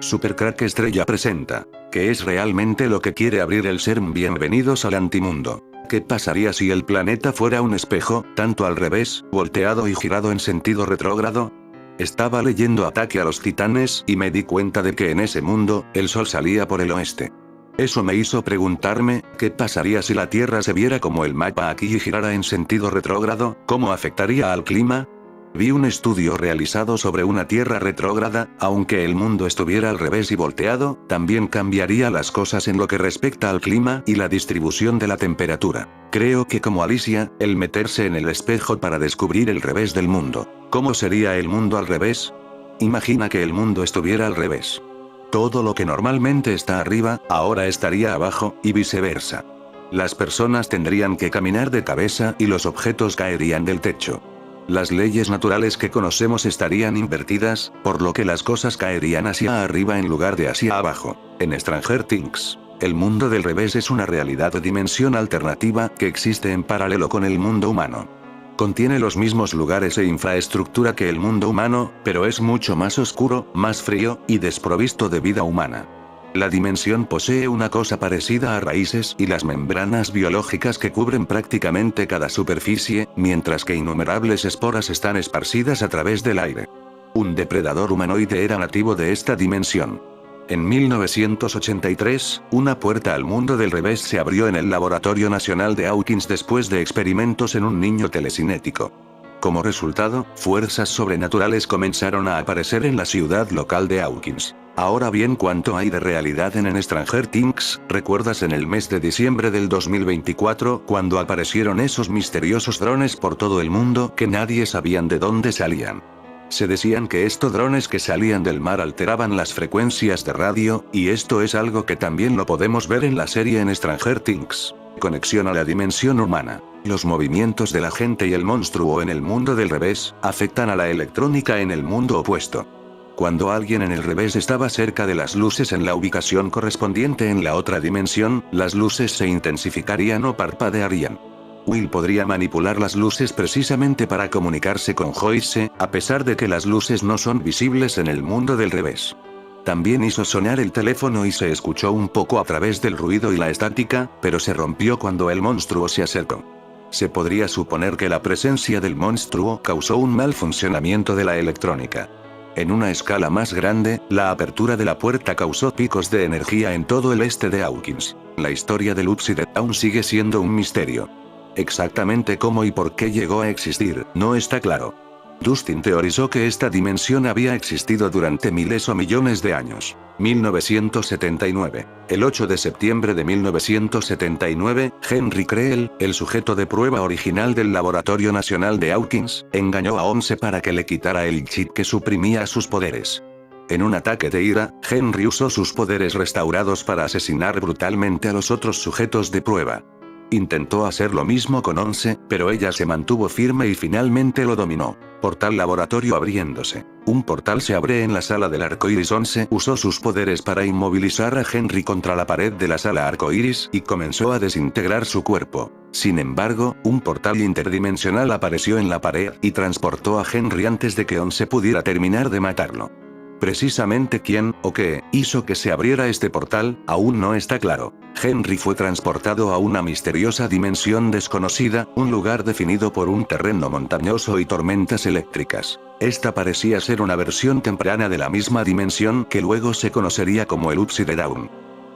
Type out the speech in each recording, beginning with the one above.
Supercrack Estrella presenta. ¿Qué es realmente lo que quiere abrir el ser? Bienvenidos al Antimundo. ¿Qué pasaría si el planeta fuera un espejo, tanto al revés, volteado y girado en sentido retrógrado? Estaba leyendo Ataque a los Titanes y me di cuenta de que en ese mundo, el sol salía por el oeste. Eso me hizo preguntarme, ¿qué pasaría si la Tierra se viera como el mapa aquí y girara en sentido retrógrado? ¿Cómo afectaría al clima? Vi un estudio realizado sobre una Tierra retrógrada, aunque el mundo estuviera al revés y volteado, también cambiaría las cosas en lo que respecta al clima y la distribución de la temperatura. Creo que como Alicia, el meterse en el espejo para descubrir el revés del mundo. ¿Cómo sería el mundo al revés? Imagina que el mundo estuviera al revés. Todo lo que normalmente está arriba, ahora estaría abajo, y viceversa. Las personas tendrían que caminar de cabeza y los objetos caerían del techo. Las leyes naturales que conocemos estarían invertidas, por lo que las cosas caerían hacia arriba en lugar de hacia abajo. En Stranger Things, el mundo del revés es una realidad de dimensión alternativa que existe en paralelo con el mundo humano. Contiene los mismos lugares e infraestructura que el mundo humano, pero es mucho más oscuro, más frío, y desprovisto de vida humana. La dimensión posee una cosa parecida a raíces y las membranas biológicas que cubren prácticamente cada superficie, mientras que innumerables esporas están esparcidas a través del aire. Un depredador humanoide era nativo de esta dimensión. En 1983, una puerta al mundo del revés se abrió en el Laboratorio Nacional de Hawkins después de experimentos en un niño telecinético. Como resultado, fuerzas sobrenaturales comenzaron a aparecer en la ciudad local de Hawkins. Ahora bien, ¿cuánto hay de realidad en Stranger Things? ¿Recuerdas en el mes de diciembre del 2024, cuando aparecieron esos misteriosos drones por todo el mundo que nadie sabían de dónde salían? Se decían que estos drones que salían del mar alteraban las frecuencias de radio, y esto es algo que también lo podemos ver en la serie en Stranger Things. Conexión a la dimensión humana. Los movimientos de la gente y el monstruo en el mundo del revés, afectan a la electrónica en el mundo opuesto. Cuando alguien en el revés estaba cerca de las luces en la ubicación correspondiente en la otra dimensión, las luces se intensificarían o parpadearían. Will podría manipular las luces precisamente para comunicarse con Joyce, a pesar de que las luces no son visibles en el mundo del revés. También hizo sonar el teléfono y se escuchó un poco a través del ruido y la estática, pero se rompió cuando el monstruo se acercó. Se podría suponer que la presencia del monstruo causó un mal funcionamiento de la electrónica. En una escala más grande, la apertura de la puerta causó picos de energía en todo el este de Hawkins. La historia del Upside Down sigue siendo un misterio. Exactamente cómo y por qué llegó a existir, no está claro. Dustin teorizó que esta dimensión había existido durante miles o millones de años. 1979. El 8 de septiembre de 1979, Henry Creel, el sujeto de prueba original del Laboratorio Nacional de Hawkins, engañó a Once para que le quitara el chip que suprimía sus poderes. En un ataque de ira, Henry usó sus poderes restaurados para asesinar brutalmente a los otros sujetos de prueba. Intentó hacer lo mismo con Once, pero ella se mantuvo firme y finalmente lo dominó. Portal laboratorio abriéndose. Un portal se abre en la sala del arcoíris. Once usó sus poderes para inmovilizar a Henry contra la pared de la sala arcoíris y comenzó a desintegrar su cuerpo. Sin embargo, un portal interdimensional apareció en la pared y transportó a Henry antes de que Once pudiera terminar de matarlo. Precisamente quién, o qué, hizo que se abriera este portal, aún no está claro. Henry fue transportado a una misteriosa dimensión desconocida, un lugar definido por un terreno montañoso y tormentas eléctricas. Esta parecía ser una versión temprana de la misma dimensión que luego se conocería como el Upside Down.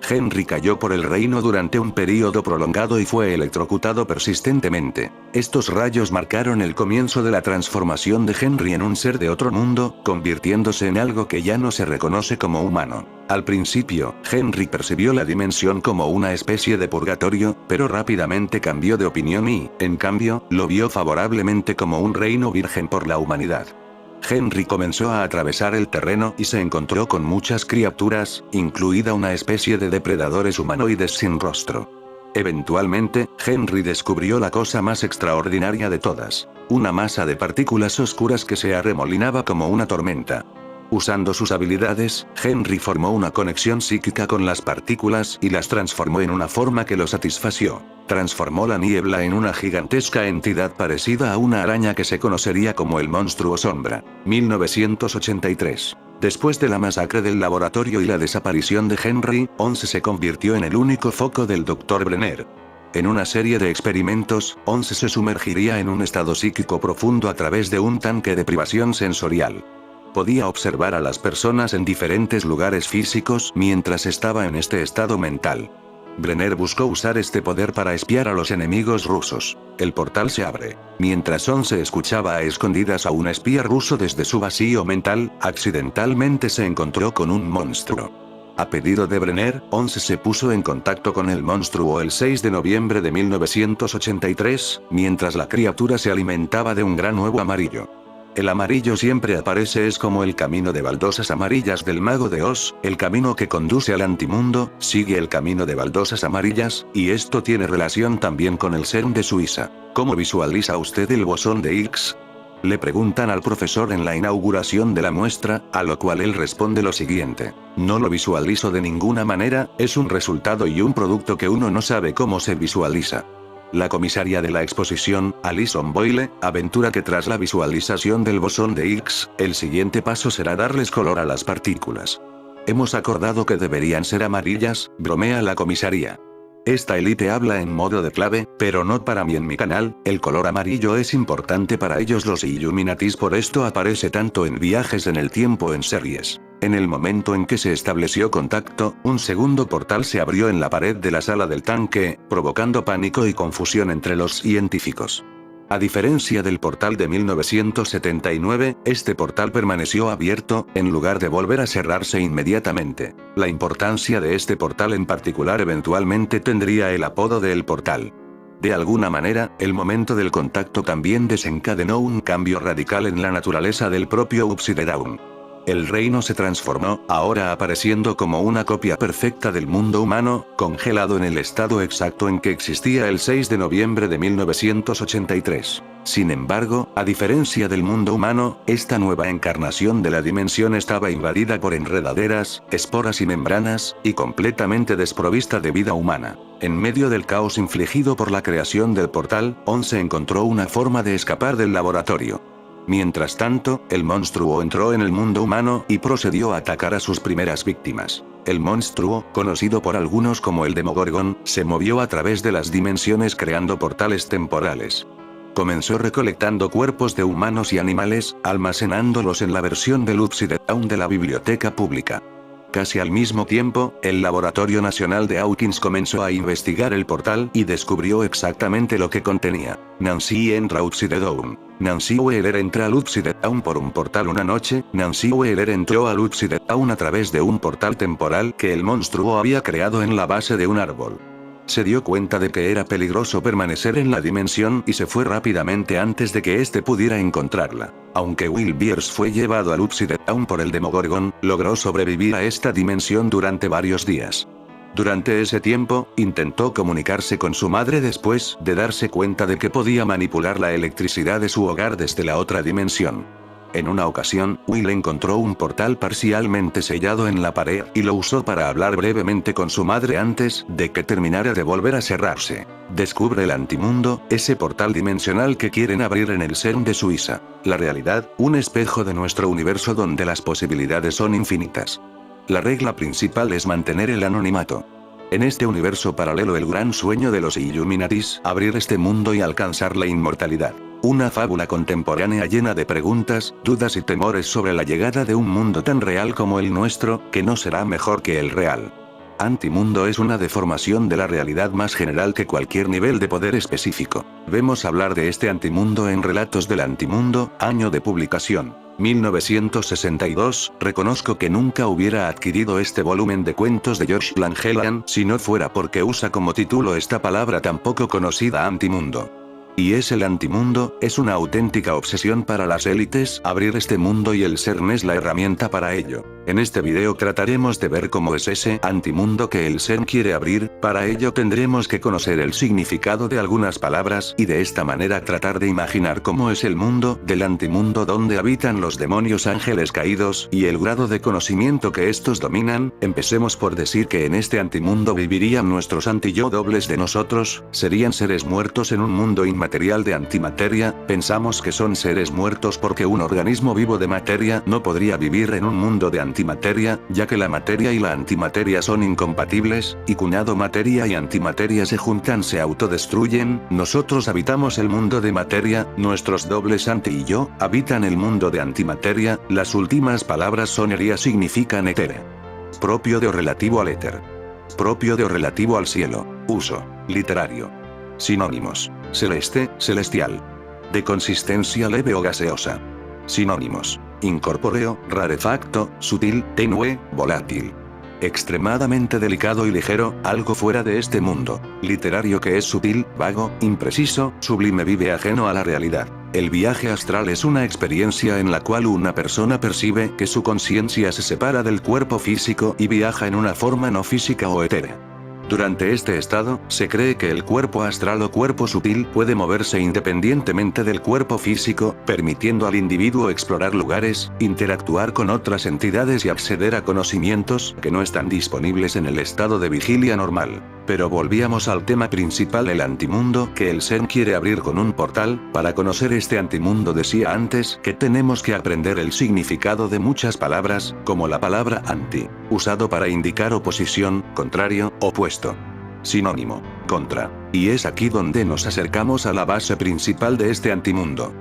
Henry cayó por el reino durante un período prolongado y fue electrocutado persistentemente. Estos rayos marcaron el comienzo de la transformación de Henry en un ser de otro mundo, convirtiéndose en algo que ya no se reconoce como humano. Al principio, Henry percibió la dimensión como una especie de purgatorio, pero rápidamente cambió de opinión y, en cambio, lo vio favorablemente como un reino virgen por la humanidad. Henry comenzó a atravesar el terreno y se encontró con muchas criaturas, incluida una especie de depredadores humanoides sin rostro. Eventualmente, Henry descubrió la cosa más extraordinaria de todas: una masa de partículas oscuras que se arremolinaba como una tormenta. Usando sus habilidades, Henry formó una conexión psíquica con las partículas y las transformó en una forma que lo satisfació. Transformó la niebla en una gigantesca entidad parecida a una araña que se conocería como el monstruo sombra. 1983. Después de la masacre del laboratorio y la desaparición de Henry, 11 se convirtió en el único foco del Dr. Brenner. En una serie de experimentos, 11 se sumergiría en un estado psíquico profundo a través de un tanque de privación sensorial. Podía observar a las personas en diferentes lugares físicos mientras estaba en este estado mental. Brenner buscó usar este poder para espiar a los enemigos rusos. El portal se abre. Mientras 11 escuchaba a escondidas a un espía ruso desde su vacío mental, accidentalmente se encontró con un monstruo. A pedido de Brenner, 11 se puso en contacto con el monstruo el 6 de noviembre de 1983, mientras la criatura se alimentaba de un gran huevo amarillo. El amarillo siempre aparece, es como el camino de baldosas amarillas del Mago de Oz, el camino que conduce al antimundo, sigue el camino de baldosas amarillas, y esto tiene relación también con el CERN de Suiza. ¿Cómo visualiza usted el bosón de Higgs? Le preguntan al profesor en la inauguración de la muestra, a lo cual él responde lo siguiente: no lo visualizo de ninguna manera, es un resultado y un producto que uno no sabe cómo se visualiza. La comisaria de la exposición, Alison Boyle, aventura que tras la visualización del bosón de Higgs, el siguiente paso será darles color a las partículas. Hemos acordado que deberían ser amarillas, bromea la comisaría. Esta élite habla en modo de clave, pero no para mí en mi canal. El color amarillo es importante para ellos los Illuminatis, por esto aparece tanto en Viajes en el Tiempo en series. En el momento en que se estableció contacto, un segundo portal se abrió en la pared de la sala del tanque, provocando pánico y confusión entre los científicos. A diferencia del portal de 1979, este portal permaneció abierto, en lugar de volver a cerrarse inmediatamente. La importancia de este portal en particular eventualmente tendría el apodo de El Portal. De alguna manera, el momento del contacto también desencadenó un cambio radical en la naturaleza del propio Upside Down. El reino se transformó, ahora apareciendo como una copia perfecta del mundo humano, congelado en el estado exacto en que existía el 6 de noviembre de 1983. Sin embargo, a diferencia del mundo humano, esta nueva encarnación de la dimensión estaba invadida por enredaderas, esporas y membranas, y completamente desprovista de vida humana. En medio del caos infligido por la creación del portal, 11 encontró una forma de escapar del laboratorio. Mientras tanto, el monstruo entró en el mundo humano y procedió a atacar a sus primeras víctimas. El monstruo, conocido por algunos como el Demogorgon, se movió a través de las dimensiones creando portales temporales. Comenzó recolectando cuerpos de humanos y animales, almacenándolos en la versión del Upside Down de la biblioteca pública. Casi al mismo tiempo, el Laboratorio Nacional de Hawkins comenzó a investigar el portal y descubrió exactamente lo que contenía. Nancy entra a Upside Down. Nancy Wheeler entra al Upside Down por un portal una noche. Nancy Wheeler entró al Upside Down a través de un portal temporal que el monstruo había creado en la base de un árbol. Se dio cuenta de que era peligroso permanecer en la dimensión y se fue rápidamente antes de que éste pudiera encontrarla. Aunque Will Bierce fue llevado al Upside Down por el Demogorgon, logró sobrevivir a esta dimensión durante varios días. Durante ese tiempo, intentó comunicarse con su madre después de darse cuenta de que podía manipular la electricidad de su hogar desde la otra dimensión. En una ocasión, Will encontró un portal parcialmente sellado en la pared y lo usó para hablar brevemente con su madre antes de que terminara de volver a cerrarse. Descubre el antimundo, ese portal dimensional que quieren abrir en el CERN de Suiza. La realidad, un espejo de nuestro universo donde las posibilidades son infinitas. La regla principal es mantener el anonimato. En este universo paralelo, el gran sueño de los Illuminatis, abrir este mundo y alcanzar la inmortalidad. Una fábula contemporánea llena de preguntas, dudas y temores sobre la llegada de un mundo tan real como el nuestro, que no será mejor que el real. Antimundo es una deformación de la realidad más general que cualquier nivel de poder específico. Vemos hablar de este antimundo en Relatos del Antimundo, año de publicación: 1962. Reconozco que nunca hubiera adquirido este volumen de cuentos de George Langeland si no fuera porque usa como título esta palabra tan poco conocida, antimundo. Y es el antimundo, es una auténtica obsesión para las élites abrir este mundo y el CERN es la herramienta para ello. En este video trataremos de ver cómo es ese antimundo que el CERN quiere abrir. Para ello tendremos que conocer el significado de algunas palabras y de esta manera tratar de imaginar cómo es el mundo del antimundo donde habitan los demonios ángeles caídos y el grado de conocimiento que estos dominan. Empecemos por decir que en este antimundo vivirían nuestros anti-yo dobles de nosotros, serían seres muertos en un mundo inmaterial inmaterial de antimateria, pensamos que son seres muertos porque un organismo vivo de materia no podría vivir en un mundo de antimateria, ya que la materia y la antimateria son incompatibles, y cuando materia y antimateria se juntan se autodestruyen. Nosotros habitamos el mundo de materia, nuestros dobles anti y yo habitan el mundo de antimateria. Las últimas palabras sonería significan éter. Propio de o relativo al éter. Propio de o relativo al cielo. Uso literario. Sinónimos: celeste, celestial. De consistencia leve o gaseosa. Sinónimos: incorpóreo, rarefacto, sutil, tenue, volátil. Extremadamente delicado y ligero, algo fuera de este mundo. Literario, que es sutil, vago, impreciso, sublime, vive ajeno a la realidad. El viaje astral es una experiencia en la cual una persona percibe que su conciencia se separa del cuerpo físico y viaja en una forma no física o etérea. Durante este estado, se cree que el cuerpo astral o cuerpo sutil puede moverse independientemente del cuerpo físico, permitiendo al individuo explorar lugares, interactuar con otras entidades y acceder a conocimientos que no están disponibles en el estado de vigilia normal. Pero volvíamos al tema principal, el antimundo, que el Zen quiere abrir con un portal. Para conocer este antimundo decía antes que tenemos que aprender el significado de muchas palabras, como la palabra anti, usado para indicar oposición, contrario, opuesto. Sinónimo: contra. Y es aquí donde nos acercamos a la base principal de este antimundo.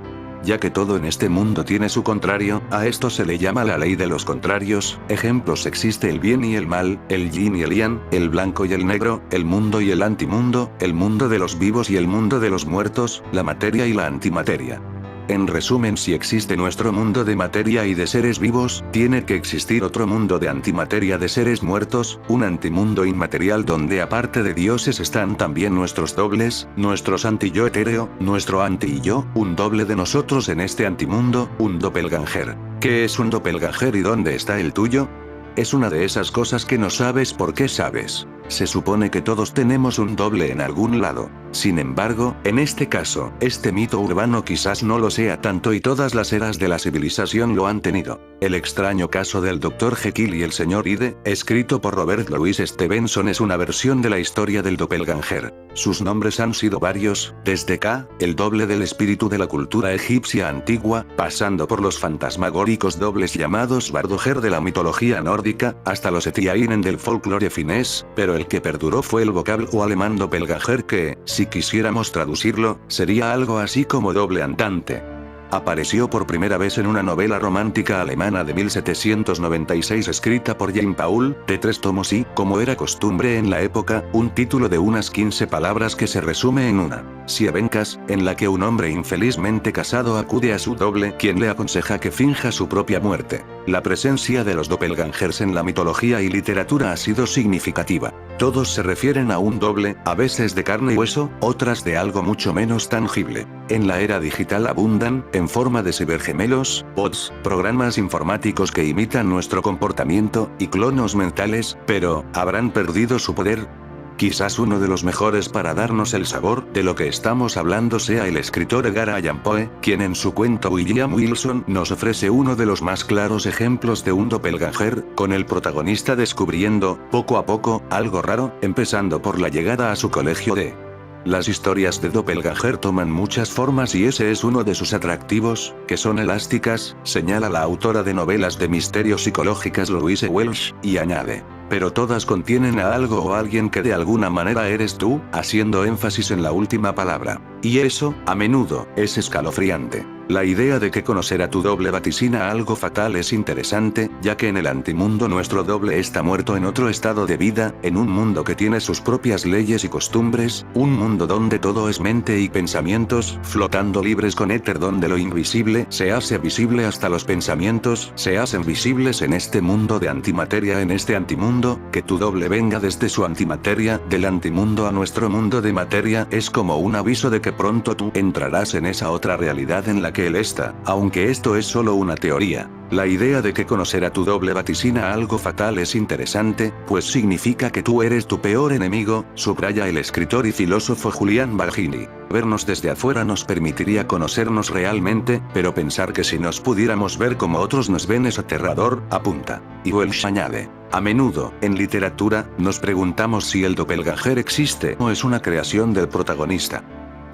Ya que todo en este mundo tiene su contrario, a esto se le llama la ley de los contrarios. Ejemplos: existe el bien y el mal, el yin y el yang, el blanco y el negro, el mundo y el antimundo, el mundo de los vivos y el mundo de los muertos, la materia y la antimateria. En resumen, si existe nuestro mundo de materia y de seres vivos, tiene que existir otro mundo de antimateria de seres muertos, un antimundo inmaterial donde aparte de dioses están también nuestros dobles, nuestros anti-yo etéreo, nuestro anti-yo, un doble de nosotros en este antimundo, un doppelganger. ¿Qué es un doppelganger y dónde está el tuyo? Es una de esas cosas que no sabes por qué sabes. Se supone que todos tenemos un doble en algún lado. Sin embargo, en este caso, este mito urbano quizás no lo sea tanto y todas las eras de la civilización lo han tenido. El extraño caso del Dr. Jekyll y el Sr. Hyde, escrito por Robert Louis Stevenson, es una versión de la historia del doppelganger. Sus nombres han sido varios, desde K, el doble del espíritu de la cultura egipcia antigua, pasando por los fantasmagóricos dobles llamados Bardoger de la mitología nórdica, hasta los Etiainen del folclore finés, pero el que perduró fue el vocablo alemán doppelganger, que, si quisiéramos traducirlo, sería algo así como doble andante. Apareció por primera vez en una novela romántica alemana de 1796 escrita por Jean Paul, de 3 tomos y, como era costumbre en la época, un título de unas 15 palabras que se resume en una sievencas, en la que un hombre infelizmente casado acude a su doble, quien le aconseja que finja su propia muerte. La presencia de los doppelgangers en la mitología y literatura ha sido significativa. Todos se refieren a un doble, a veces de carne y hueso, otras de algo mucho menos tangible. En la era digital abundan, en forma de cibergemelos, bots, programas informáticos que imitan nuestro comportamiento, y clonos mentales, pero, ¿habrán perdido su poder? Quizás uno de los mejores para darnos el sabor de lo que estamos hablando sea el escritor Edgar Allan Poe, quien en su cuento William Wilson nos ofrece uno de los más claros ejemplos de un doppelganger, con el protagonista descubriendo, poco a poco, algo raro, empezando por la llegada a su colegio de... Las historias de doppelganger toman muchas formas y ese es uno de sus atractivos, que son elásticas, señala la autora de novelas de misterio psicológicas Louise Welsh, y añade. Pero todas contienen a algo o alguien que de alguna manera eres tú, haciendo énfasis en la última palabra. Y eso, a menudo, es escalofriante. La idea de que conocer a tu doble vaticina algo fatal es interesante, ya que en el antimundo nuestro doble está muerto en otro estado de vida, en un mundo que tiene sus propias leyes y costumbres, un mundo donde todo es mente y pensamientos, flotando libres con éter, donde lo invisible se hace visible, hasta los pensamientos se hacen visibles en este mundo de antimateria, en este antimundo, que tu doble venga desde su antimateria, del antimundo a nuestro mundo de materia, es como un aviso de que pronto tú entrarás en esa otra realidad en la que él está, aunque esto es solo una teoría. La idea de que conocer a tu doble vaticina algo fatal es interesante, pues significa que tú eres tu peor enemigo, subraya el escritor y filósofo Julian Baggini. Vernos desde afuera nos permitiría conocernos realmente, pero pensar que si nos pudiéramos ver como otros nos ven es aterrador, apunta. Y Welsh añade. A menudo, en literatura, nos preguntamos si el doppelganger existe o es una creación del protagonista.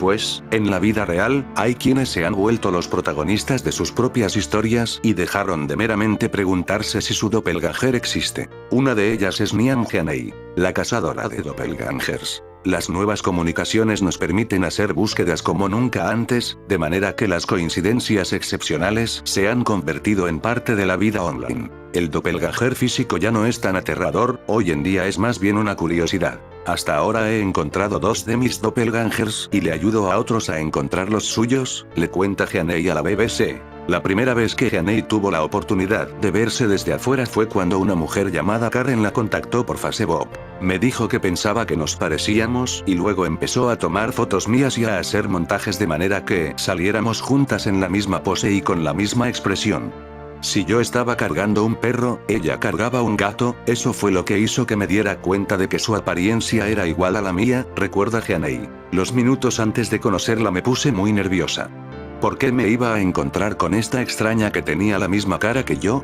Pues, en la vida real, hay quienes se han vuelto los protagonistas de sus propias historias y dejaron de meramente preguntarse si su doppelganger existe. Una de ellas es Niam Haney, la cazadora de doppelgangers. Las nuevas comunicaciones nos permiten hacer búsquedas como nunca antes, de manera que las coincidencias excepcionales se han convertido en parte de la vida online. El doppelganger físico ya no es tan aterrador, hoy en día es más bien una curiosidad. Hasta ahora he encontrado 2 de mis doppelgangers y le ayudo a otros a encontrar los suyos, le cuenta Haney a la BBC. La primera vez que Haney tuvo la oportunidad de verse desde afuera fue cuando una mujer llamada Karen la contactó por Facebook. Me dijo que pensaba que nos parecíamos y luego empezó a tomar fotos mías y a hacer montajes de manera que saliéramos juntas en la misma pose y con la misma expresión. Si yo estaba cargando un perro, ella cargaba un gato, eso fue lo que hizo que me diera cuenta de que su apariencia era igual a la mía, recuerda Haney. Los minutos antes de conocerla me puse muy nerviosa. ¿Por qué me iba a encontrar con esta extraña que tenía la misma cara que yo?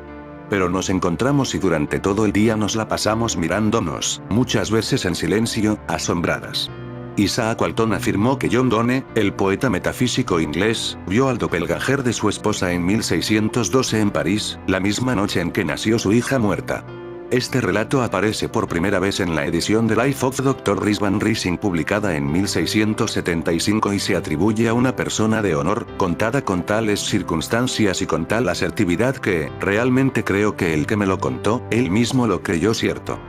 Pero nos encontramos y durante todo el día nos la pasamos mirándonos, muchas veces en silencio, asombradas. Isaac Walton afirmó que John Donne, el poeta metafísico inglés, vio al doppelganger de su esposa en 1612 en París, la misma noche en que nació su hija muerta. Este relato aparece por primera vez en la edición de Life of Dr. Rhys Van Riesing publicada en 1675 y se atribuye a una persona de honor, contada con tales circunstancias y con tal asertividad que, realmente creo que el que me lo contó, él mismo lo creyó cierto.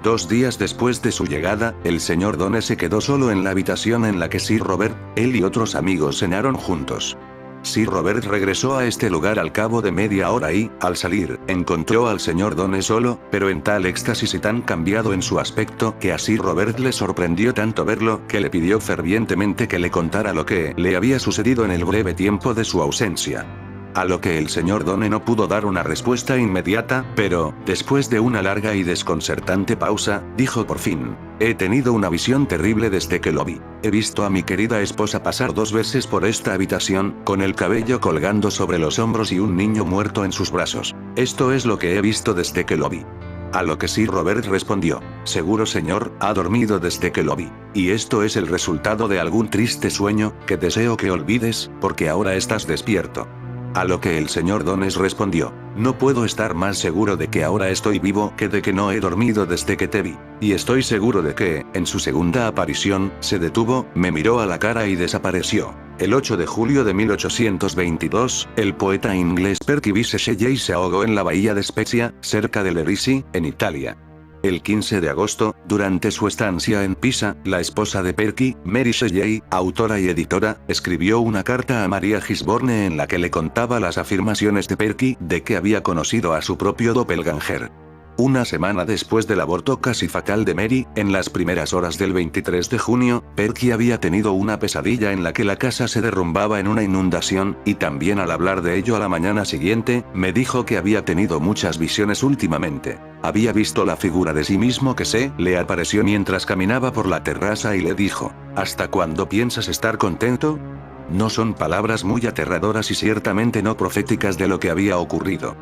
2 días después de su llegada, el señor Donne se quedó solo en la habitación en la que Sir Robert, él y otros amigos cenaron juntos. Sir Robert regresó a este lugar al cabo de media hora y, al salir, encontró al señor Donne solo, pero en tal éxtasis y tan cambiado en su aspecto que a Sir Robert le sorprendió tanto verlo que le pidió fervientemente que le contara lo que le había sucedido en el breve tiempo de su ausencia. A lo que el señor Donne no pudo dar una respuesta inmediata, pero, después de una larga y desconcertante pausa, dijo por fin: he tenido una visión terrible desde que lo vi. He visto a mi querida esposa pasar 2 veces por esta habitación, con el cabello colgando sobre los hombros y un niño muerto en sus brazos. Esto es lo que he visto desde que lo vi. A lo que Sir Robert respondió: seguro señor, ha dormido desde que lo vi. Y esto es el resultado de algún triste sueño, que deseo que olvides, porque ahora estás despierto. A lo que el señor Donne respondió: no puedo estar más seguro de que ahora estoy vivo que de que no he dormido desde que te vi. Y estoy seguro de que, en su segunda aparición, se detuvo, me miró a la cara y desapareció. El 8 de julio de 1822, el poeta inglés Percy Bysshe Shelley se ahogó en la bahía de Spezia, cerca de Lerici, en Italia. El 15 de agosto, durante su estancia en Pisa, la esposa de Percy, Mary Shelley, autora y editora, escribió una carta a María Gisborne en la que le contaba las afirmaciones de Percy de que había conocido a su propio doppelganger. Una semana después del aborto casi fatal de Mary, en las primeras horas del 23 de junio, Percy había tenido una pesadilla en la que la casa se derrumbaba en una inundación, y también al hablar de ello a la mañana siguiente, me dijo que había tenido muchas visiones últimamente. Había visto la figura de sí mismo que se le apareció mientras caminaba por la terraza y le dijo: ¿hasta cuándo piensas estar contento? No son palabras muy aterradoras y ciertamente no proféticas de lo que había ocurrido.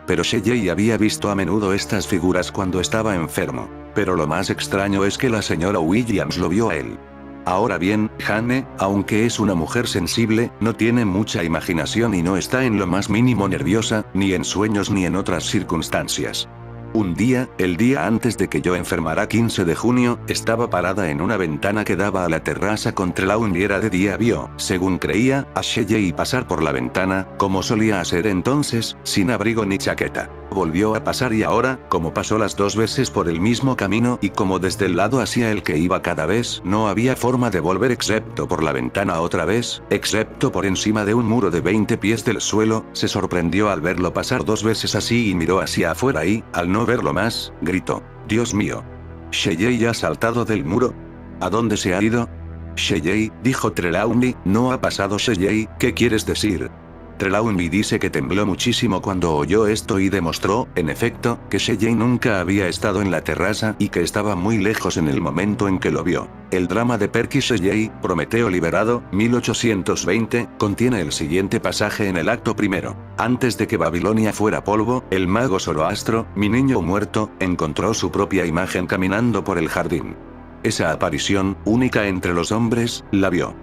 Pero Shelley había visto a menudo estas figuras cuando estaba enfermo. Pero lo más extraño es que la señora Williams lo vio a él. Ahora bien, Jane, aunque es una mujer sensible, no tiene mucha imaginación y no está en lo más mínimo nerviosa, ni en sueños ni en otras circunstancias. Un día, el día antes de que yo enfermara 15 de junio, estaba parada en una ventana que daba a la terraza con Trelawney y era de día. Vio, según creía, a Shelley pasar por la ventana, como solía hacer entonces, sin abrigo ni chaqueta. Volvió a pasar y ahora, como pasó las 2 veces por el mismo camino y como desde el lado hacia el que iba cada vez, no había forma de volver excepto por la ventana otra vez, excepto por encima de un muro de 20 pies del suelo, se sorprendió al verlo pasar 2 veces así y miró hacia afuera y, al no verlo más, gritó: Dios mío. ¿Shelley ha saltado del muro? ¿A dónde se ha ido? Shelley, dijo Trelawney, no ha pasado Shelley, ¿qué quieres decir? Trelawney dice que tembló muchísimo cuando oyó esto y demostró, en efecto, que Shelley nunca había estado en la terraza y que estaba muy lejos en el momento en que lo vio. El drama de Percy Shelley, Prometeo liberado, 1820, contiene el siguiente pasaje en el acto primero. Antes de que Babilonia fuera polvo, el mago Zoroastro, mi niño muerto, encontró su propia imagen caminando por el jardín. Esa aparición, única entre los hombres, la vio.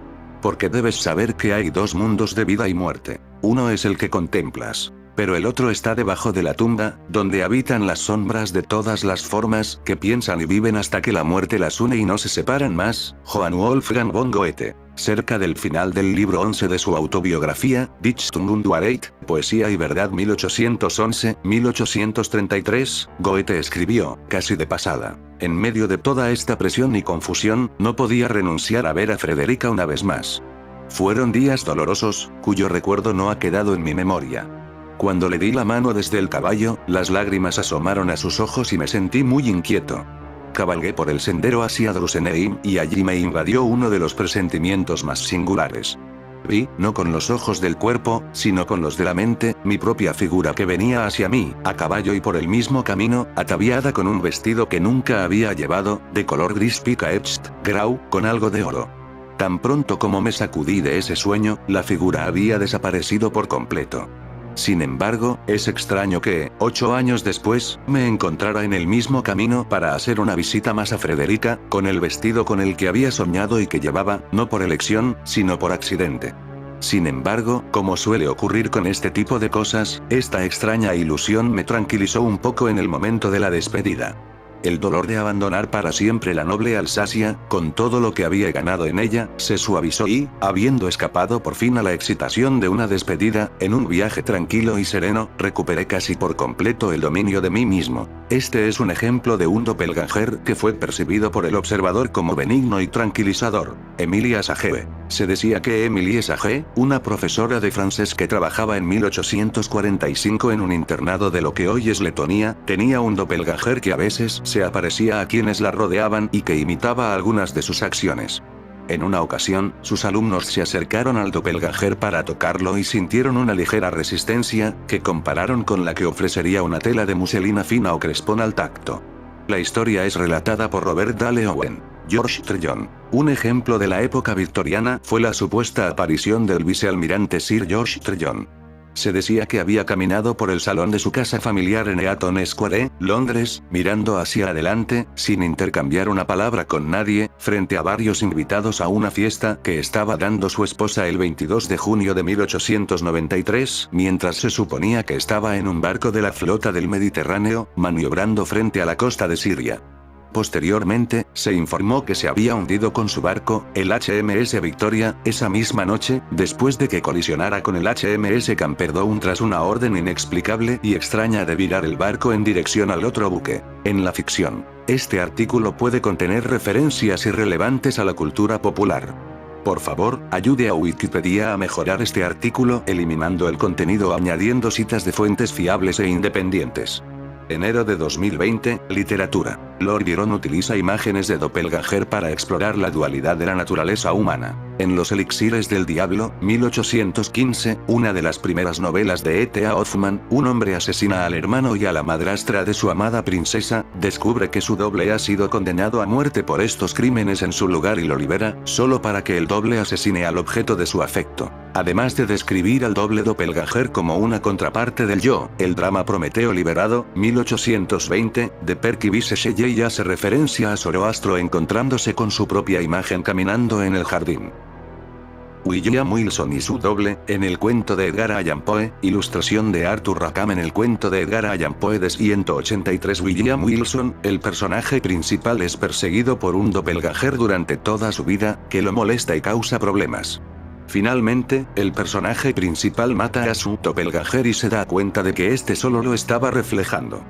Porque debes saber que hay dos mundos de vida y muerte. Uno es el que contemplas. Pero el otro está debajo de la tumba, donde habitan las sombras de todas las formas, que piensan y viven hasta que la muerte las une y no se separan más. Johann Wolfgang von Goethe. Cerca del final del libro 11 de su autobiografía, Dichtung und Wahrheit, Poesía y Verdad 1811-1833, Goethe escribió, casi de pasada: en medio de toda esta presión y confusión, no podía renunciar a ver a Frederica una vez más. Fueron días dolorosos, cuyo recuerdo no ha quedado en mi memoria. Cuando le di la mano desde el caballo, las lágrimas asomaron a sus ojos y me sentí muy inquieto. Cabalgué por el sendero hacia Drusenheim y allí me invadió uno de los presentimientos más singulares. Vi, no con los ojos del cuerpo, sino con los de la mente, mi propia figura que venía hacia mí, a caballo y por el mismo camino, ataviada con un vestido que nunca había llevado, de color gris picaecht, grau, con algo de oro. Tan pronto como me sacudí de ese sueño, la figura había desaparecido por completo. Sin embargo, es extraño que, 8 años después, me encontrara en el mismo camino para hacer una visita más a Frederica, con el vestido con el que había soñado y que llevaba, no por elección, sino por accidente. Sin embargo, como suele ocurrir con este tipo de cosas, esta extraña ilusión me tranquilizó un poco en el momento de la despedida. El dolor de abandonar para siempre la noble Alsacia, con todo lo que había ganado en ella, se suavizó y, habiendo escapado por fin a la excitación de una despedida, en un viaje tranquilo y sereno, recuperé casi por completo el dominio de mí mismo. Este es un ejemplo de un doppelganger que fue percibido por el observador como benigno y tranquilizador. Emilia Sage. Se decía que Emilie Sage, una profesora de francés que trabajaba en 1845 en un internado de lo que hoy es Letonia, tenía un doppelganger que a veces se aparecía a quienes la rodeaban y que imitaba algunas de sus acciones. En una ocasión, sus alumnos se acercaron al doppelganger para tocarlo y sintieron una ligera resistencia, que compararon con la que ofrecería una tela de muselina fina o crespón al tacto. La historia es relatada por Robert Dale Owen. George Tryon. Un ejemplo de la época victoriana fue la supuesta aparición del vicealmirante Sir George Tryon. Se decía que había caminado por el salón de su casa familiar en Eaton Square, Londres, mirando hacia adelante, sin intercambiar una palabra con nadie, frente a varios invitados a una fiesta que estaba dando su esposa el 22 de junio de 1893, mientras se suponía que estaba en un barco de la flota del Mediterráneo, maniobrando frente a la costa de Siria. Posteriormente, se informó que se había hundido con su barco, el HMS Victoria, esa misma noche, después de que colisionara con el HMS Camperdown tras una orden inexplicable y extraña de virar el barco en dirección al otro buque. En la ficción, este artículo puede contener referencias irrelevantes a la cultura popular. Por favor, ayude a Wikipedia a mejorar este artículo eliminando el contenido o añadiendo citas de fuentes fiables e independientes. Enero de 2020, literatura. Lord Byron utiliza imágenes de doppelganger para explorar la dualidad de la naturaleza humana. En Los elixires del diablo, 1815, una de las primeras novelas de E.T.A. Hoffmann, un hombre asesina al hermano y a la madrastra de su amada princesa, descubre que su doble ha sido condenado a muerte por estos crímenes en su lugar y lo libera, solo para que el doble asesine al objeto de su afecto. Además de describir al doble doppelganger como una contraparte del yo, el drama Prometeo liberado, 1820, de Percy Bysshe Shelley hace referencia a Zoroastro encontrándose con su propia imagen caminando en el jardín. William Wilson y su doble, en el cuento de Edgar Allan Poe, ilustración de Arthur Rackham en el cuento de Edgar Allan Poe de 183. William Wilson, el personaje principal es perseguido por un doppelganger durante toda su vida, que lo molesta y causa problemas. Finalmente, el personaje principal mata a su doppelganger y se da cuenta de que este solo lo estaba reflejando.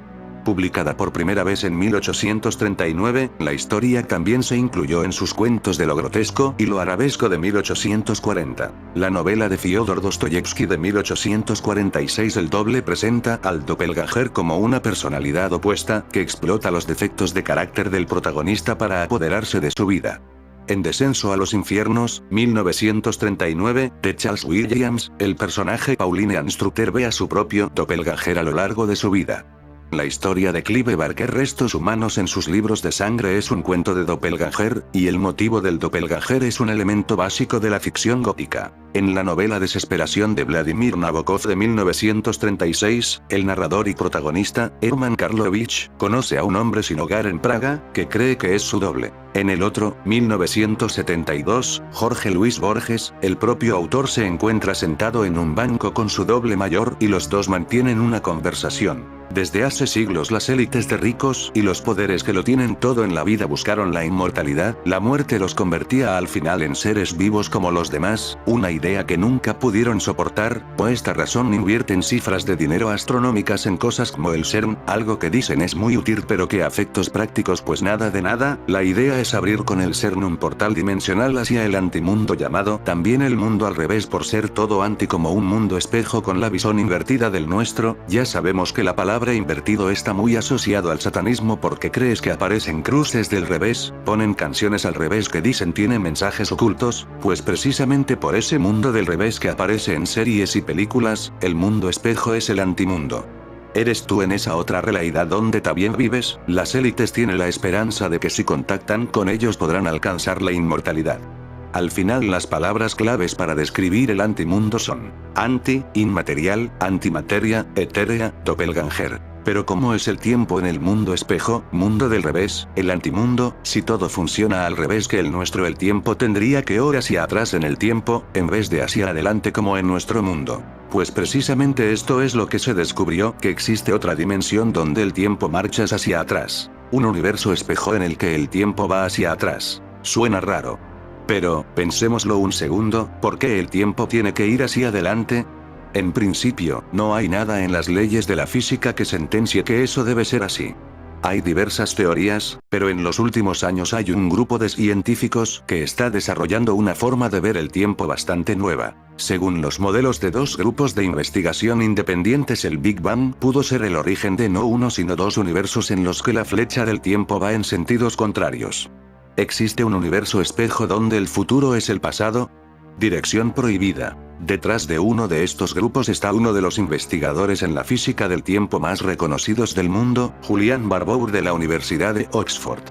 Publicada por primera vez en 1839, la historia también se incluyó en sus cuentos de lo grotesco y lo arabesco de 1840. La novela de Fyodor Dostoyevsky de 1846 El doble presenta al doppelganger como una personalidad opuesta, que explota los defectos de carácter del protagonista para apoderarse de su vida. En Descenso a los infiernos, 1939, de Charles Williams, el personaje Pauline Anstruthers ve a su propio doppelganger a lo largo de su vida. La historia de Clive Barker Restos humanos en sus libros de sangre es un cuento de doppelganger, y el motivo del doppelganger es un elemento básico de la ficción gótica. En la novela Desesperación de Vladimir Nabokov de 1936, el narrador y protagonista, Herman Karlovich, conoce a un hombre sin hogar en Praga, que cree que es su doble. En el otro, 1972, Jorge Luis Borges, el propio autor, se encuentra sentado en un banco con su doble mayor y los dos mantienen una conversación. Desde hace siglos las élites de ricos y los poderes que lo tienen todo en la vida buscaron la inmortalidad, la muerte los convertía al final en seres vivos como los demás, una idea que nunca pudieron soportar, por esta razón invierten cifras de dinero astronómicas en cosas como el CERN, algo que dicen es muy útil pero que a efectos prácticos pues nada de nada. La idea es abrir con el CERN un portal dimensional hacia el antimundo llamado también el mundo al revés por ser todo anti como un mundo espejo con la visión invertida del nuestro. Ya sabemos que la palabra invertido está muy asociado al satanismo porque crees que aparecen cruces del revés, ponen canciones al revés que dicen tienen mensajes ocultos, pues precisamente por ese mundo del revés que aparece en series y películas, el mundo espejo es el antimundo. ¿Eres tú en esa otra realidad donde también vives? Las élites tienen la esperanza de que si contactan con ellos podrán alcanzar la inmortalidad. Al final las palabras claves para describir el antimundo son anti, inmaterial, antimateria, etérea, doppelganger. Pero ¿cómo es el tiempo en el mundo espejo, mundo del revés, el antimundo? Si todo funciona al revés que el nuestro, el tiempo tendría que ir hacia atrás en el tiempo, en vez de hacia adelante como en nuestro mundo. Pues precisamente esto es lo que se descubrió, que existe otra dimensión donde el tiempo marcha hacia atrás. Un universo espejo en el que el tiempo va hacia atrás. Suena raro. Pero, pensémoslo un segundo, ¿por qué el tiempo tiene que ir hacia adelante? En principio, no hay nada en las leyes de la física que sentencie que eso debe ser así. Hay diversas teorías, pero en los últimos años hay un grupo de científicos que está desarrollando una forma de ver el tiempo bastante nueva. Según los modelos de dos grupos de investigación independientes, el Big Bang pudo ser el origen de no uno sino dos universos en los que la flecha del tiempo va en sentidos contrarios. ¿Existe un universo espejo donde el futuro es el pasado? Dirección prohibida. Detrás de uno de estos grupos está uno de los investigadores en la física del tiempo más reconocidos del mundo, Julian Barbour de la Universidad de Oxford.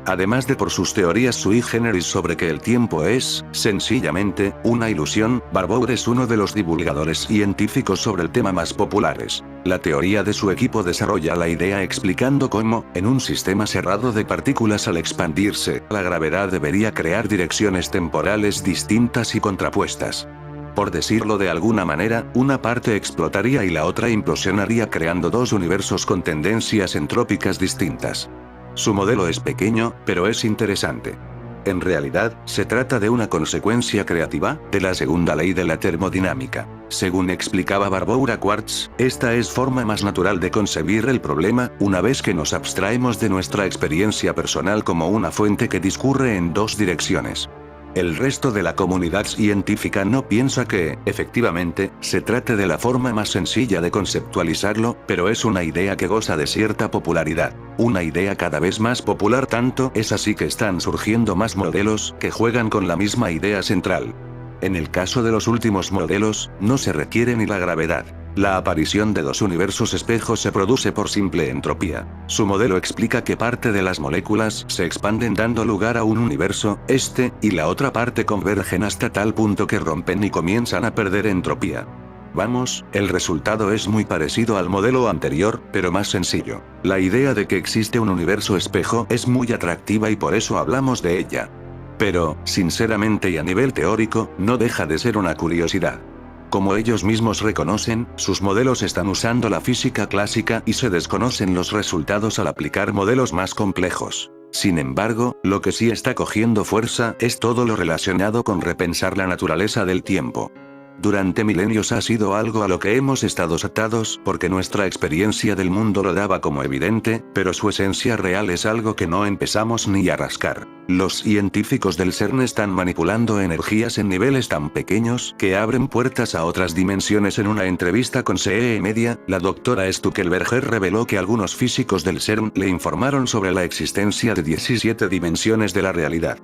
Además de por sus teorías sui generis sobre que el tiempo es, sencillamente, una ilusión, Barbour es uno de los divulgadores científicos sobre el tema más populares. La teoría de su equipo desarrolla la idea explicando cómo, en un sistema cerrado de partículas al expandirse, la gravedad debería crear direcciones temporales distintas y contrapuestas. Por decirlo de alguna manera, una parte explotaría y la otra implosionaría creando dos universos con tendencias entrópicas distintas. Su modelo es pequeño, pero es interesante. En realidad, se trata de una consecuencia creativa de la segunda ley de la termodinámica. Según explicaba Barbour a Quartz, esta es forma más natural de concebir el problema, una vez que nos abstraemos de nuestra experiencia personal como una fuente que discurre en dos direcciones. El resto de la comunidad científica no piensa que, efectivamente, se trate de la forma más sencilla de conceptualizarlo, pero es una idea que goza de cierta popularidad. Una idea cada vez más popular, tanto es así que están surgiendo más modelos que juegan con la misma idea central. En el caso de los últimos modelos, no se requiere ni la gravedad. La aparición de dos universos espejos se produce por simple entropía. Su modelo explica que parte de las moléculas se expanden dando lugar a un universo, y la otra parte convergen hasta tal punto que rompen y comienzan a perder entropía. Vamos, el resultado es muy parecido al modelo anterior, pero más sencillo. La idea de que existe un universo espejo es muy atractiva y por eso hablamos de ella. Pero, sinceramente y a nivel teórico, no deja de ser una curiosidad. Como ellos mismos reconocen, sus modelos están usando la física clásica y se desconocen los resultados al aplicar modelos más complejos. Sin embargo, lo que sí está cogiendo fuerza es todo lo relacionado con repensar la naturaleza del tiempo. Durante milenios ha sido algo a lo que hemos estado atados porque nuestra experiencia del mundo lo daba como evidente, pero su esencia real es algo que no empezamos ni a rascar. Los científicos del CERN están manipulando energías en niveles tan pequeños que abren puertas a otras dimensiones. En una entrevista con CE Media, la doctora Stuckelberger reveló que algunos físicos del CERN le informaron sobre la existencia de 17 dimensiones de la realidad.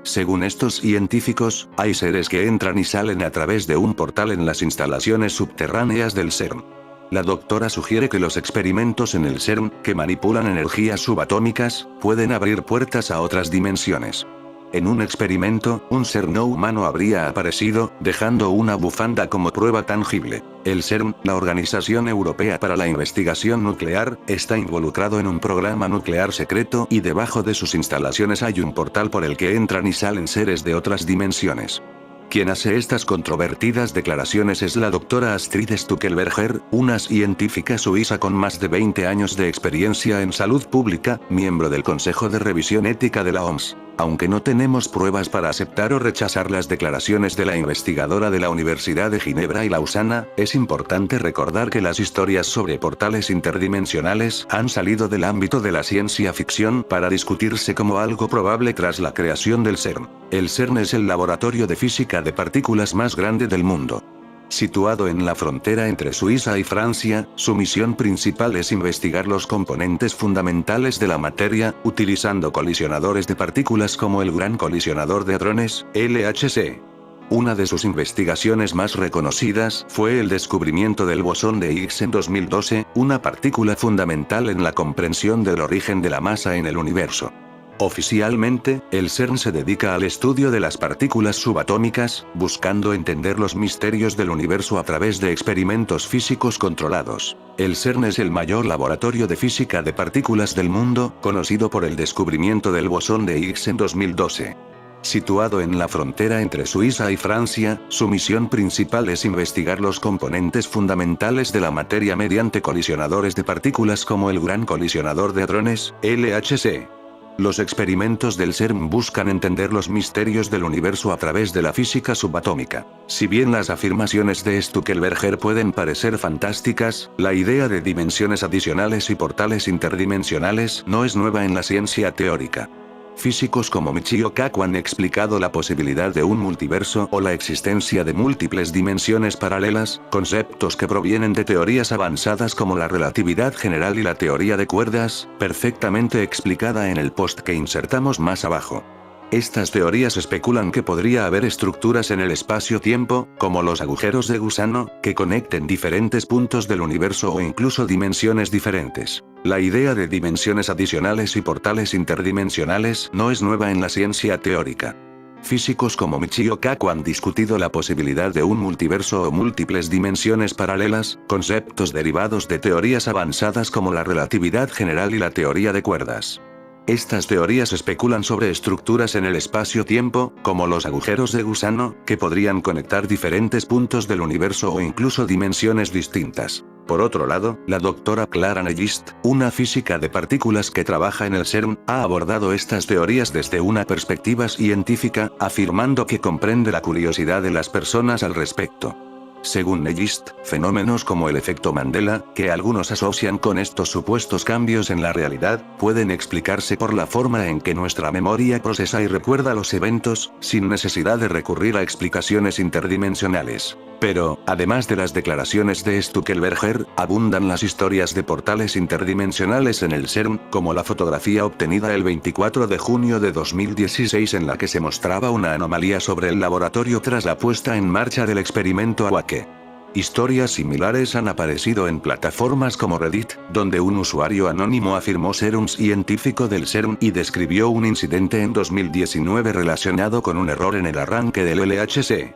Según estos científicos, hay seres que entran y salen a través de un portal en las instalaciones subterráneas del CERN. La doctora sugiere que los experimentos en el CERN, que manipulan energías subatómicas, pueden abrir puertas a otras dimensiones. En un experimento, un ser no humano habría aparecido, dejando una bufanda como prueba tangible. El CERN, la Organización Europea para la Investigación Nuclear, está involucrado en un programa nuclear secreto y debajo de sus instalaciones hay un portal por el que entran y salen seres de otras dimensiones. Quien hace estas controvertidas declaraciones es la doctora Astrid Stuckelberger, una científica suiza con más de 20 años de experiencia en salud pública, miembro del Consejo de Revisión Ética de la OMS. Aunque no tenemos pruebas para aceptar o rechazar las declaraciones de la investigadora de la Universidad de Ginebra y Lausana, es importante recordar que las historias sobre portales interdimensionales han salido del ámbito de la ciencia ficción para discutirse como algo probable tras la creación del CERN. El CERN es el laboratorio de física de partículas más grande del mundo. Situado en la frontera entre Suiza y Francia, su misión principal es investigar los componentes fundamentales de la materia, utilizando colisionadores de partículas como el Gran Colisionador de Hadrones, LHC. Una de sus investigaciones más reconocidas fue el descubrimiento del bosón de Higgs en 2012, una partícula fundamental en la comprensión del origen de la masa en el universo. Oficialmente, el CERN se dedica al estudio de las partículas subatómicas, buscando entender los misterios del universo a través de experimentos físicos controlados. El CERN es el mayor laboratorio de física de partículas del mundo, conocido por el descubrimiento del bosón de Higgs en 2012. Situado en la frontera entre Suiza y Francia, su misión principal es investigar los componentes fundamentales de la materia mediante colisionadores de partículas como el Gran Colisionador de Hadrones, LHC. Los experimentos del CERN buscan entender los misterios del universo a través de la física subatómica. Si bien las afirmaciones de Stuckelberger pueden parecer fantásticas, la idea de dimensiones adicionales y portales interdimensionales no es nueva en la ciencia teórica. Físicos como Michio Kaku han explicado la posibilidad de un multiverso o la existencia de múltiples dimensiones paralelas, conceptos que provienen de teorías avanzadas como la relatividad general y la teoría de cuerdas, perfectamente explicada en el post que insertamos más abajo. Estas teorías especulan que podría haber estructuras en el espacio-tiempo, como los agujeros de gusano, que conecten diferentes puntos del universo o incluso dimensiones diferentes. La idea de dimensiones adicionales y portales interdimensionales no es nueva en la ciencia teórica. Físicos como Michio Kaku han discutido la posibilidad de un multiverso o múltiples dimensiones paralelas, conceptos derivados de teorías avanzadas como la relatividad general y la teoría de cuerdas. Estas teorías especulan sobre estructuras en el espacio-tiempo, como los agujeros de gusano, que podrían conectar diferentes puntos del universo o incluso dimensiones distintas. Por otro lado, la doctora Clara Nellist, una física de partículas que trabaja en el CERN, ha abordado estas teorías desde una perspectiva científica, afirmando que comprende la curiosidad de las personas al respecto. Según Nellist, fenómenos como el efecto Mandela, que algunos asocian con estos supuestos cambios en la realidad, pueden explicarse por la forma en que nuestra memoria procesa y recuerda los eventos, sin necesidad de recurrir a explicaciones interdimensionales. Pero, además de las declaraciones de Stuckelberger, abundan las historias de portales interdimensionales en el CERN, como la fotografía obtenida el 24 de junio de 2016 en la que se mostraba una anomalía sobre el laboratorio tras la puesta en marcha del experimento Awake. Historias similares han aparecido en plataformas como Reddit, donde un usuario anónimo afirmó ser un científico del CERN y describió un incidente en 2019 relacionado con un error en el arranque del LHC.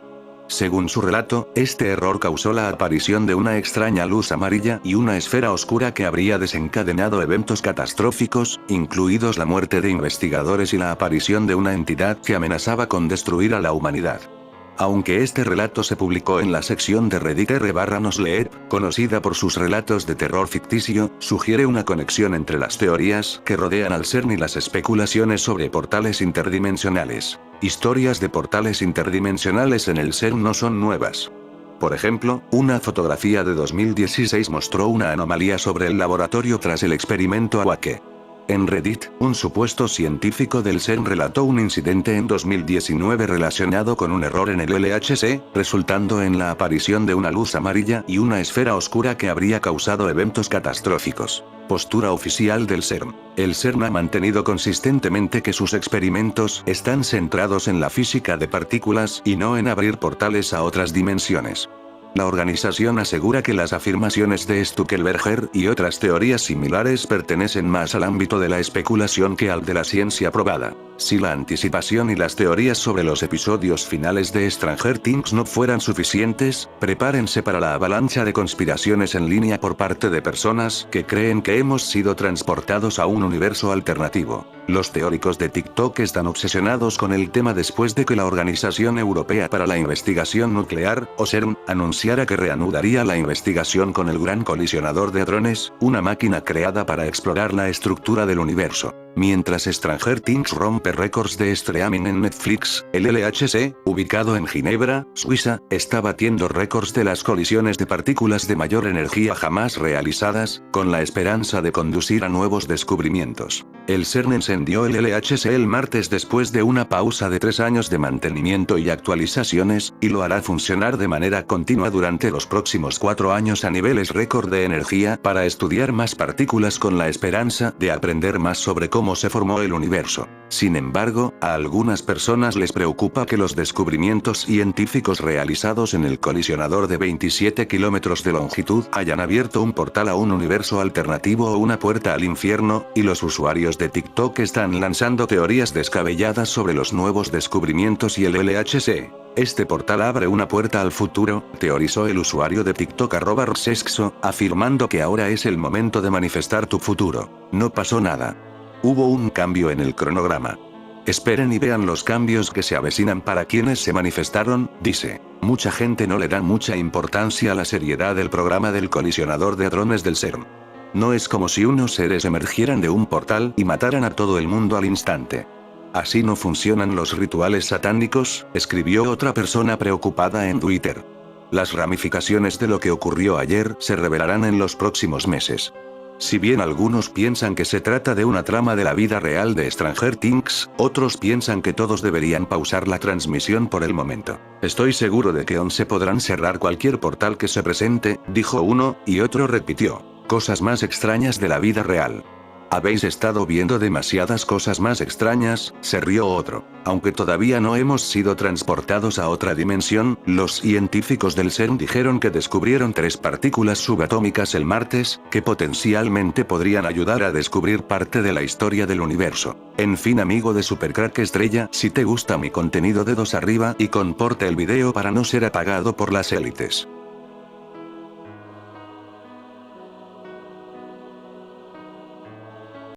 Según su relato, este error causó la aparición de una extraña luz amarilla y una esfera oscura que habría desencadenado eventos catastróficos, incluidos la muerte de investigadores y la aparición de una entidad que amenazaba con destruir a la humanidad. Aunque este relato se publicó en la sección de Reddit r/nosleep, conocida por sus relatos de terror ficticio, sugiere una conexión entre las teorías que rodean al CERN y las especulaciones sobre portales interdimensionales. Historias de portales interdimensionales en el CERN no son nuevas. Por ejemplo, una fotografía de 2016 mostró una anomalía sobre el laboratorio tras el experimento Awake. En Reddit, un supuesto científico del CERN relató un incidente en 2019 relacionado con un error en el LHC, resultando en la aparición de una luz amarilla y una esfera oscura que habría causado eventos catastróficos. Postura oficial del CERN. El CERN ha mantenido consistentemente que sus experimentos están centrados en la física de partículas y no en abrir portales a otras dimensiones. La organización asegura que las afirmaciones de Stuckelberger y otras teorías similares pertenecen más al ámbito de la especulación que al de la ciencia probada. Si la anticipación y las teorías sobre los episodios finales de Stranger Things no fueran suficientes, prepárense para la avalancha de conspiraciones en línea por parte de personas que creen que hemos sido transportados a un universo alternativo. Los teóricos de TikTok están obsesionados con el tema después de que la Organización Europea para la Investigación Nuclear, o CERN, anunciara que reanudaría la investigación con el Gran Colisionador de Hadrones, una máquina creada para explorar la estructura del universo. Mientras Stranger Things rompe récords de streaming en Netflix, el LHC, ubicado en Ginebra, Suiza, está batiendo récords de las colisiones de partículas de mayor energía jamás realizadas, con la esperanza de conducir a nuevos descubrimientos. El CERN encendió el LHC el martes después de una pausa de 3 años de mantenimiento y actualizaciones, y lo hará funcionar de manera continua durante los próximos 4 años a niveles récord de energía para estudiar más partículas con la esperanza de aprender más sobre cómo se formó el universo. Sin embargo, a algunas personas les preocupa que los descubrimientos científicos realizados en el colisionador de 27 kilómetros de longitud hayan abierto un portal a un universo alternativo o una puerta al infierno, y los usuarios de TikTok están lanzando teorías descabelladas sobre los nuevos descubrimientos y el LHC. Este portal abre una puerta al futuro, teorizó el usuario de TikTok @Rosexo, afirmando que ahora es el momento de manifestar tu futuro. No pasó nada. Hubo un cambio en el cronograma. Esperen y vean los cambios que se avecinan para quienes se manifestaron, dice. Mucha gente no le da mucha importancia a la seriedad del programa del colisionador de hadrones del CERN. No es como si unos seres emergieran de un portal y mataran a todo el mundo al instante. Así no funcionan los rituales satánicos, escribió otra persona preocupada en Twitter. Las ramificaciones de lo que ocurrió ayer se revelarán en los próximos meses. Si bien algunos piensan que se trata de una trama de la vida real de Stranger Things, otros piensan que todos deberían pausar la transmisión por el momento. Estoy seguro de que aún se podrán cerrar cualquier portal que se presente, dijo uno, y otro repitió. Cosas más extrañas de la vida real. Habéis estado viendo demasiadas cosas más extrañas, se rió otro. Aunque todavía no hemos sido transportados a otra dimensión, los científicos del CERN dijeron que descubrieron 3 partículas subatómicas el martes, que potencialmente podrían ayudar a descubrir parte de la historia del universo. En fin, amigo de Supercrack Estrella, si te gusta mi contenido, dedos arriba y comparta el video para no ser apagado por las élites.